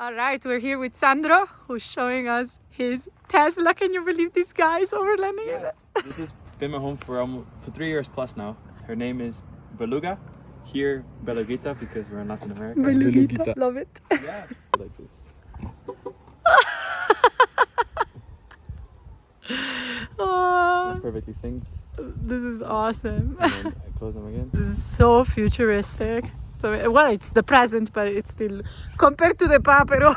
All right, we're here with Sandro, who's showing us his Tesla. Can you believe this guy is overlanding it? This has been my home for 3 years plus now. Her name is Beluga. Here, Belugita, because we're in Latin America. Belugita. Love it. Yeah, like this. Oh, Perfectly synced. this is awesome. And then I close them again. This is so futuristic. So, well, it's the present, but it's still compared to the Papero.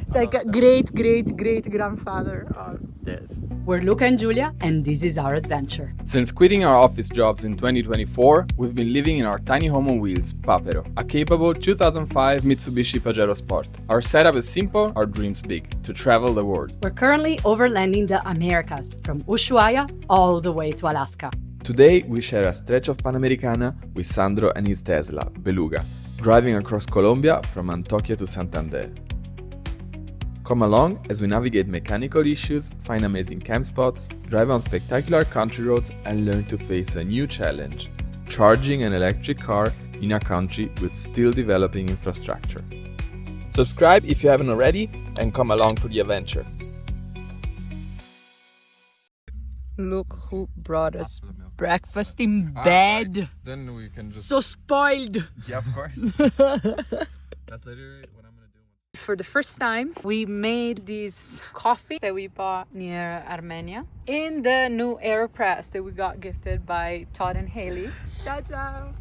It's like a great grandfather of this. We're Luca and Giulia, and this is our adventure. Since quitting our office jobs in 2024, we've been living in our tiny home on wheels, Papero, a capable 2005 Mitsubishi Pajero Sport. Our setup is simple, our dreams big, to travel the world. We're currently overlanding the Americas, from Ushuaia all the way to Alaska. Today, we share a stretch of Panamericana with Sandro and his Tesla, Beluga, driving across Colombia from Antioquia to Santander. Come along as we navigate mechanical issues, find amazing camp spots, drive on spectacular country roads, and learn to face a new challenge: charging an electric car in a country with still developing infrastructure. Subscribe if you haven't already, and come along for the adventure. Look who brought us breakfast in bed. Right. Then we can just... So spoiled. Yeah, of course. That's literally what I'm gonna do. For the first time, we made this coffee that we bought near Armenia in the new AeroPress that we got gifted by Todd and Haley. Ciao.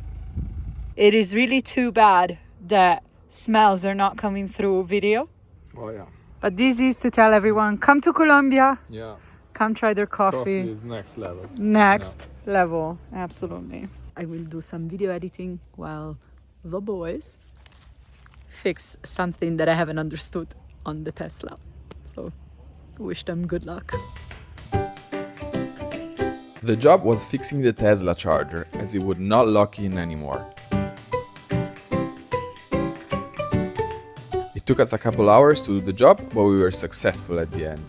It is really too bad that smells are not coming through video. Oh yeah. But this is to tell everyone, come to Colombia. Yeah. Come try their coffee. Coffee is next level. Next level, absolutely. I will do some video editing while the boys fix something that I haven't understood on the Tesla. So, wish them good luck. The job was fixing the Tesla charger, as it would not lock in anymore. It took us a couple hours to do the job, but we were successful at the end.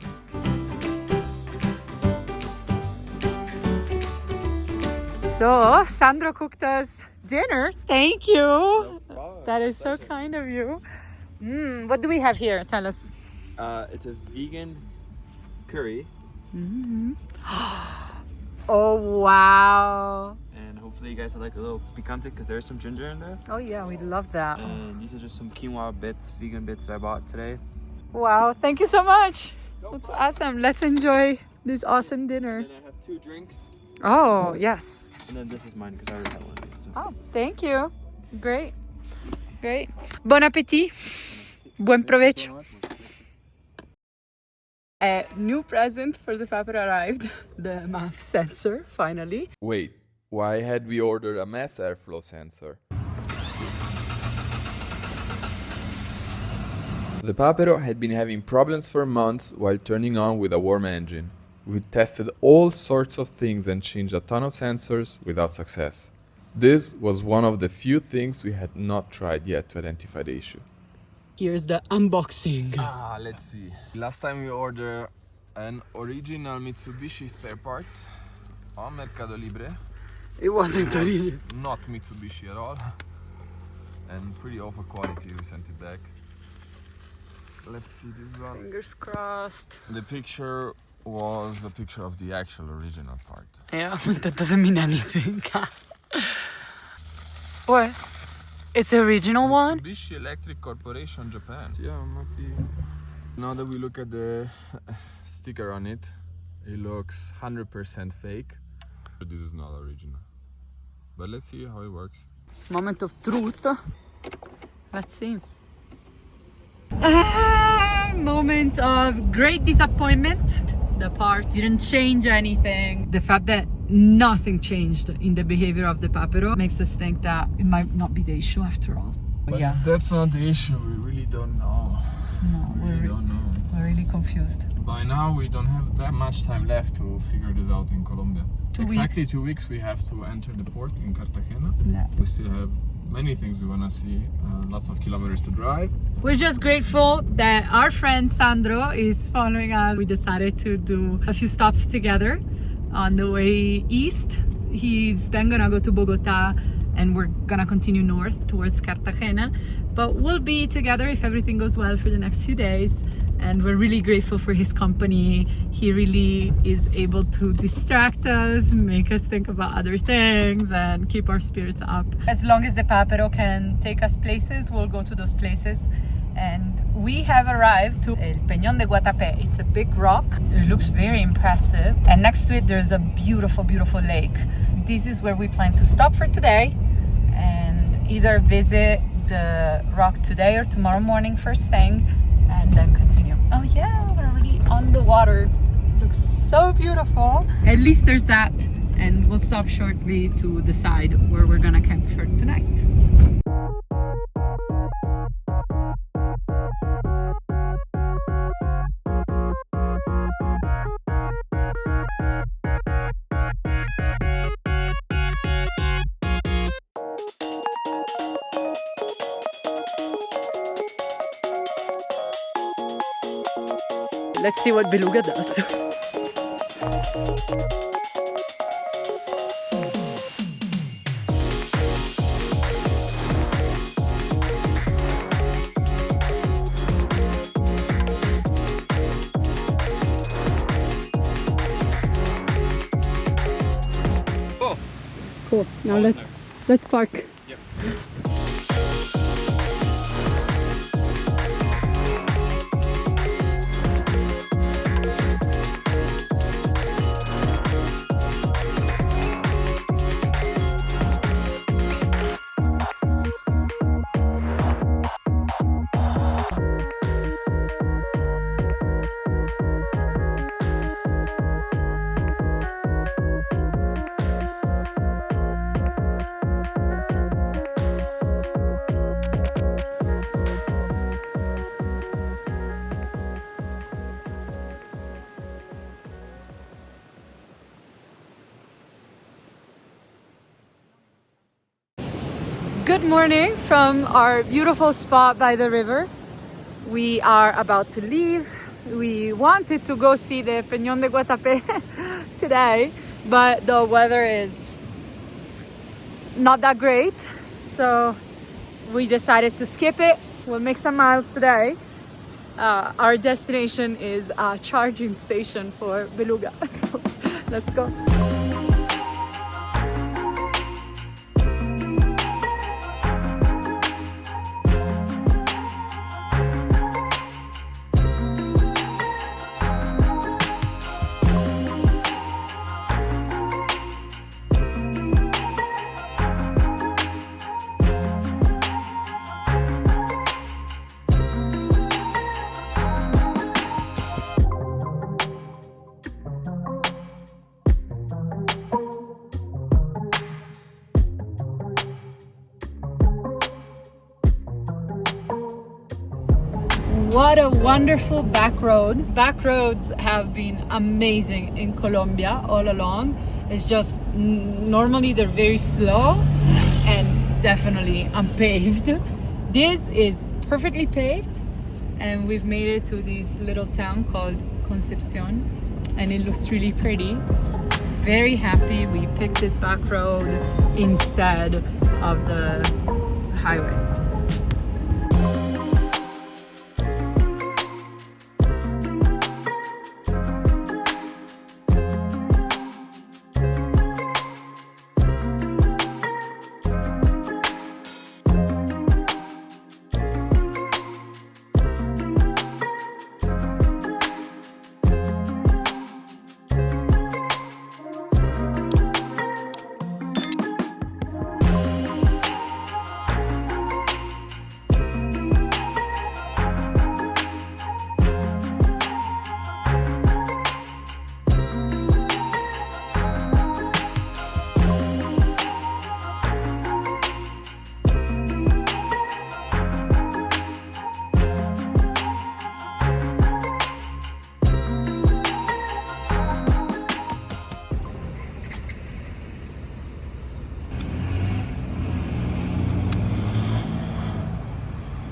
So, Sandro cooked us dinner. Thank you. That is so kind of you. What do we have here? Tell us. It's a vegan curry. Oh, wow. And hopefully you guys will like a little picante because there's some ginger in there. Oh, yeah, we love that. And these are just some quinoa bits, vegan bits that I bought today. Wow, thank you so much. That's awesome. Let's enjoy this awesome dinner. And then I have 2 drinks. Oh, yes. And then this is mine because I already had one. So. Oh, thank you. Great. Bon appétit. Buen provecho. A new present for the Papero arrived. The MAF sensor, finally. Wait, why had we ordered a mass airflow sensor? The Papero had been having problems for months while turning on with a warm engine. We tested all sorts of things and changed a ton of sensors without success. This was one of the few things we had not tried yet to identify the issue. Here's the unboxing. Let's see. Last time we ordered an original Mitsubishi spare part on Mercado Libre. It wasn't original. Not Mitsubishi at all. And pretty awful quality, we sent it back. Let's see this one. Fingers crossed. The picture was a picture of the actual original part. Yeah, that doesn't mean anything. What? It's the original one? Mitsubishi Electric Corporation, Japan. Yeah, might be. Now that we look at the sticker on it, it looks 100% fake. But this is not original. But let's see how it works. Moment of truth. Let's see. Moment of great disappointment. The part didn't change anything. The fact that nothing changed in the behavior of the Papero makes us think that it might not be the issue after all. But yeah, if that's not the issue, we really don't know. no, We really don't know. we're really confused. By now, we don't have that much time left to figure this out in Colombia. 2 Exactly weeks. 2 weeks we have to enter the port in Cartagena. Yeah. We still have many things we want to see, lots of kilometers to drive. We're just grateful that our friend Sandro is following us. We decided to do a few stops together on the way east. He's then gonna go to Bogota and we're gonna continue north towards Cartagena. but we'll be together if everything goes well for the next few days, and we're really grateful for his company. He really is able to distract us, make us think about other things, and keep our spirits up. As long as the Papero can take us places, we'll go to those places. And we have arrived to El Peñón de Guatape. It's a big rock. It looks very impressive. And next to it, there's a beautiful, beautiful lake. This is where we plan to stop for today and either visit the rock today or tomorrow morning first thing, and then continue. Oh yeah, we're already on the water. Looks so beautiful. At least there's that. And we'll stop shortly to decide where we're gonna camp for tonight. Let's see what Beluga does. Oh, Cool. Now let's park. yep. Good morning from our beautiful spot by the river. We are about to leave. We wanted to go see the Peñón de Guatape today, but the weather is not that great, so we decided to skip it. We'll make some miles today. Our destination is a charging station for Beluga, so let's go. What a wonderful back road. Back roads have been amazing in Colombia all along. It's just normally they're very slow and definitely unpaved. This is perfectly paved, and we've made it to this little town called Concepcion, and it looks really pretty. Very happy we picked this back road instead of the highway.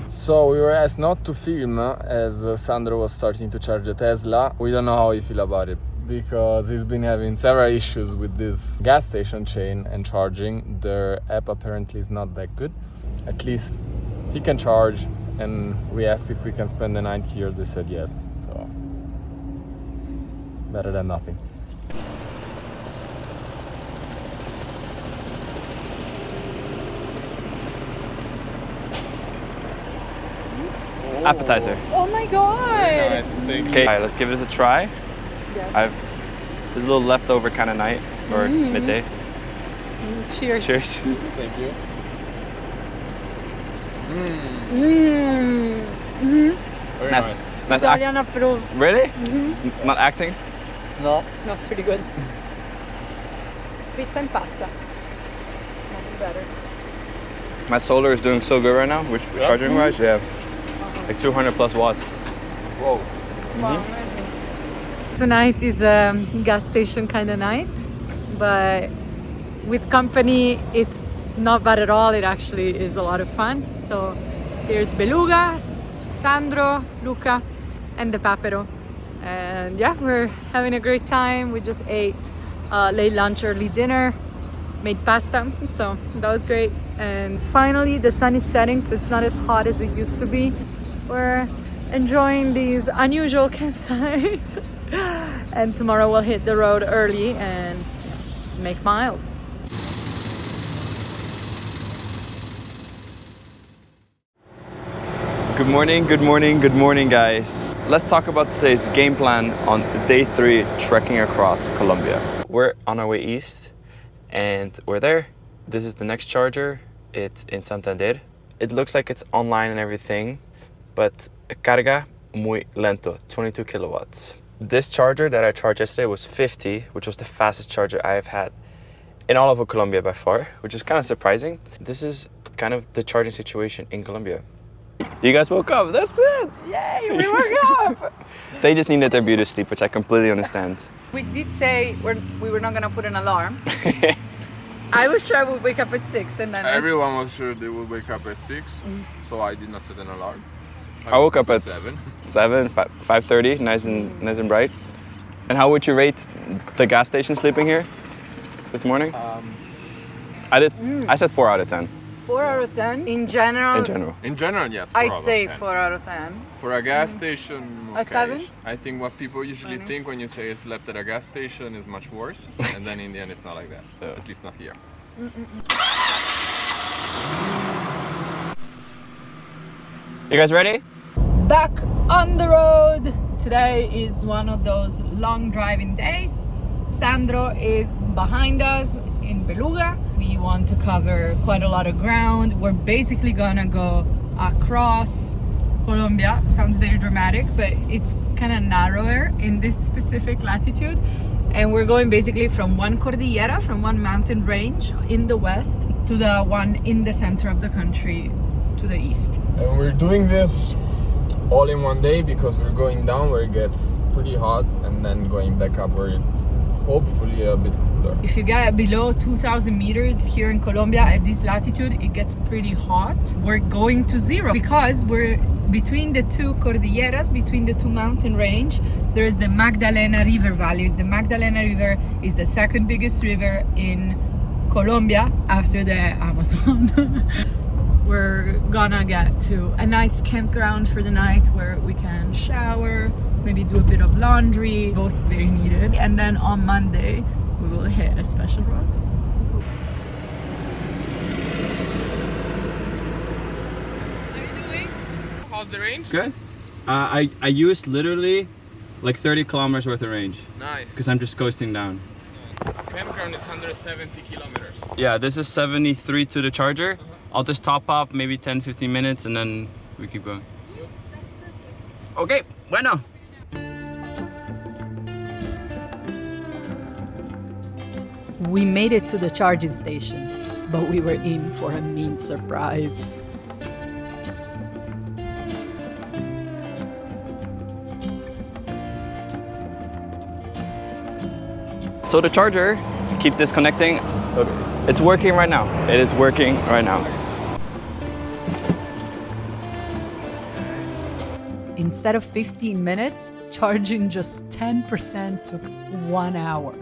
So we were asked not to film as Sandro was starting to charge the Tesla. We don't know how you feel about it because he's been having several issues with this gas station chain and charging. Their app apparently is not that good. At least he can charge, and we asked if we can spend the night here. They said yes, so better than nothing. Appetizer. Oh my god! Nice, thank you. Okay, all right, let's give this a try. Yes. There's a little leftover kind of night or midday. Cheers. Cheers. Thank you. Very Nice. nice. Nice Italian approved. Really? Not acting? No, it's really good. Pizza and pasta. Nothing better. My solar is doing so good right now, which charging wise, yeah. Like 200 plus watts. Whoa. Wow, amazing. Tonight is a gas station kind of night, but with company, it's not bad at all. It actually is a lot of fun. So here's Beluga, Sandro, Luca, and the Papero. And yeah, we're having a great time. We just ate late lunch, early dinner, made pasta, so that was great. And finally the sun is setting, so it's not as hot as it used to be. We're enjoying these unusual campsites. And tomorrow we'll hit the road early and make miles. Good morning, good morning, good morning, guys. Let's talk about today's game plan on day 3 trekking across Colombia. We're on our way east and we're there. This is the next charger. It's in Santander. It looks like it's online and everything, but carga muy lento, 22 kilowatts. This charger that I charged yesterday was 50, which was the fastest charger I've had in all of Colombia by far, which is kind of surprising. This is kind of the charging situation in Colombia. You guys woke up, that's it! Yay, we woke up! They just needed their beauty sleep, which I completely understand. We did say we were not gonna put an alarm. I was sure I would wake up at 6 and then Everyone was sure they would wake up at 6, so I did not set an alarm. I woke up at 7. 5:30, nice and bright. And how would you rate the gas station sleeping here this morning? I said 4 out of 10. 4 out of 10. In general, In general, yes. 4 I'd out of say 10. 4 out of 10. For a gas station, A 7? I think what people usually think when you say I slept at a gas station is much worse, and then in the end it's not like that. At least not here. You guys ready? Back on the road. Today is one of those long driving days. Sandro is behind us in Beluga. We want to cover quite a lot of ground. We're basically gonna go across Colombia. Sounds very dramatic, but it's kind of narrower in this specific latitude. And we're going basically from one cordillera, from one mountain range in the west to the one in the center of the country to the east. And we're doing this all in one day because we're going down where it gets pretty hot and then going back up where it's hopefully a bit cooler. If you get below 2,000 meters here in Colombia at this latitude, it gets pretty hot. We're going to zero because we're between the two cordilleras, between the two mountain range. There is the Magdalena River Valley. The Magdalena River is the second biggest river in Colombia after the Amazon. We're gonna get to a nice campground for the night where we can shower, maybe do a bit of laundry, both very needed. And then on Monday, we will hit a special road. How are you doing? How's the range? Good. I used literally like 30 kilometers worth of range Nice. because I'm just coasting down. Campground is 170 kilometers. Yeah, this is 73 to the charger. I'll just top up maybe 10-15 minutes and then we keep going. That's perfect. Okay, bueno. We made it to the charging station, but we were in for a mean surprise. So the charger keeps disconnecting. It's working right now. It is working right now. Instead of 15 minutes, charging just 10% took 1 hour.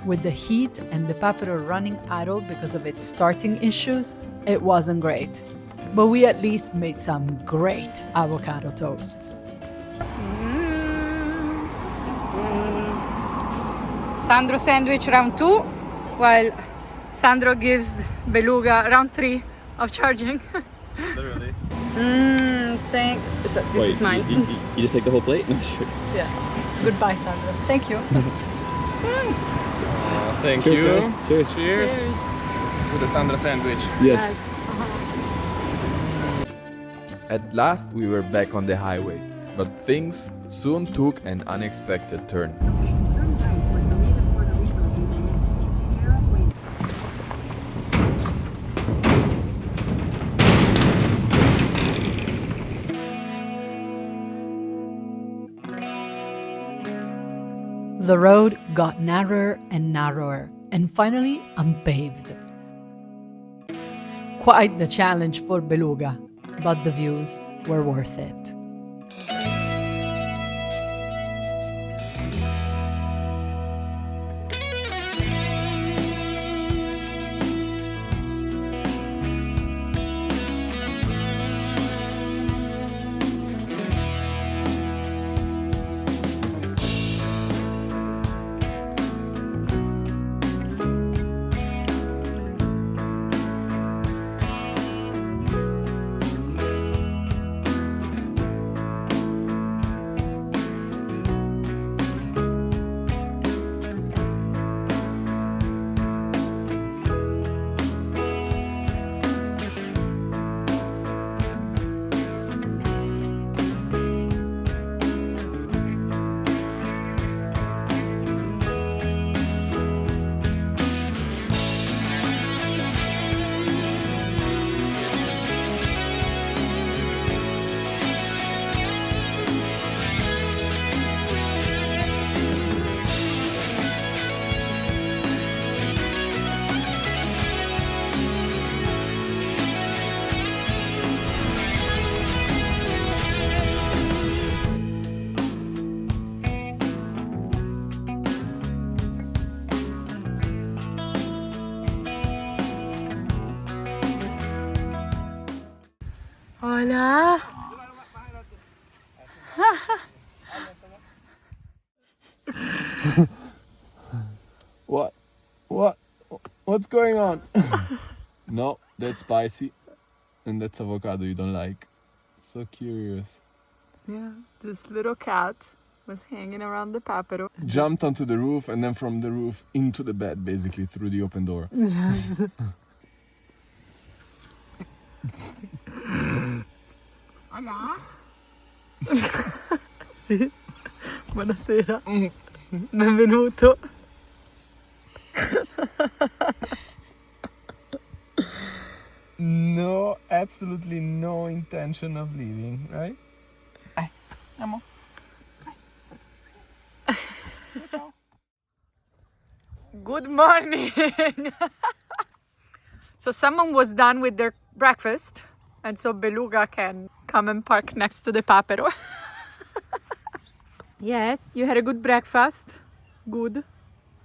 With the heat and the Papero running idle because of its starting issues, it wasn't great. but we at least made some great avocado toasts. Sandro sandwich round 2, while Sandro gives Beluga round 3 of charging. Literally. So this is mine. You just take the whole plate? No, sure. Yes. Goodbye, Sandro. Thank you. Thank Cheers, you. guys. Cheers. Cheers to the Sandro sandwich. Yes. At last we were back on the highway, but things soon took an unexpected turn. The road got narrower and narrower, and finally unpaved. Quite the challenge for Beluga, but the views were worth it. Hola. What's going on? No, that's spicy. And that's avocado you don't like. So curious. Yeah, this little cat was hanging around the Papero. Jumped onto the roof and then from the roof into the bed, basically, through the open door. Hola. Sì. Buonasera. Benvenuto. No, absolutely no intention of leaving, right? Amo. Good morning. So someone was done with their breakfast, and so Beluga can come and park next to the Papero. Yes, you had a good breakfast. Good.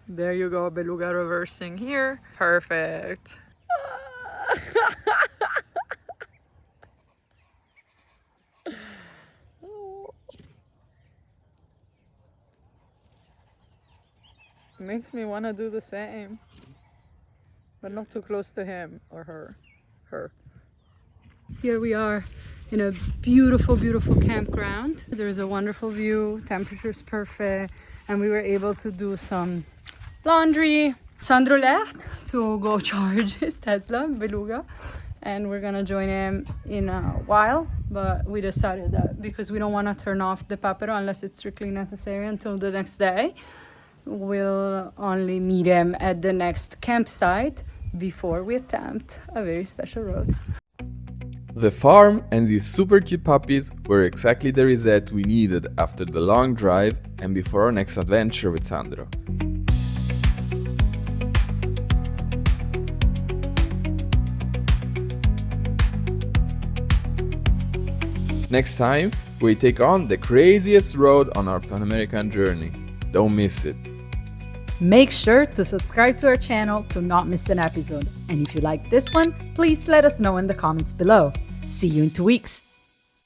There you go, Beluga reversing here. Perfect. Makes me want to do the same, but not too close to him or her. Here we are in a beautiful, beautiful campground. There's a wonderful view, temperature's perfect, and we were able to do some laundry. Sandro left to go charge his Tesla, Beluga, and we're gonna join him in a while, but we decided that because we don't want to turn off the Papero unless it's strictly necessary until the next day, we'll only meet him at the next campsite before we attempt a very special road. The farm and these super cute puppies were exactly the reset we needed after the long drive and before our next adventure with Sandro. Next time, we take on the craziest road on our Panamericana journey. Don't miss it. Make sure to subscribe to our channel to not miss an episode. And if you like this one, please let us know in the comments below. See you in 2 weeks.